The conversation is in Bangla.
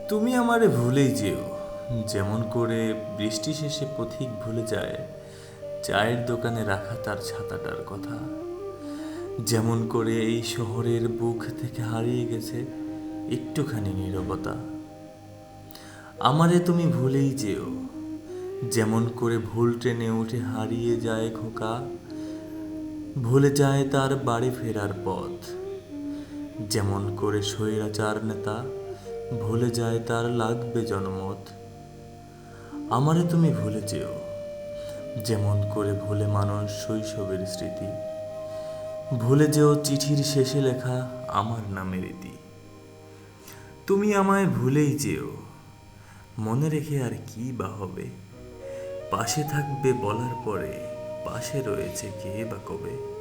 তুমি আমারে ভুলেই যেও, যেমন করে বৃষ্টি শেষে পথিক ভুলে যায় চায়ের দোকানে রাখা তার ছাতাটার কথা। যেমন করে এই শহরের বুক থেকে হারিয়ে গেছে একটুখানি নীরবতা। আমারে তুমি ভুলেই যেও, যেমন করে ভুল ট্রেনে উঠে হারিয়ে যায় খোকা, ভুলে যায় তার বাড়ি ফেরার পথ। যেমন করে স্বৈরাচার নেতা ভুলে যায় তার লাগবে জনমত। আমারে তুমি ভুলে যেও, যেমন করে ভুলে মানুষ শৈশবের স্মৃতি। ভুলে যেও চিঠির শেষে লেখা আমার নামের ইতি। তুমি আমায় ভুলেই যেও, মনে রেখে আর কি বা হবে। পাশে থাকবে বলার পরে পাশে রয়েছে কে বা কবে।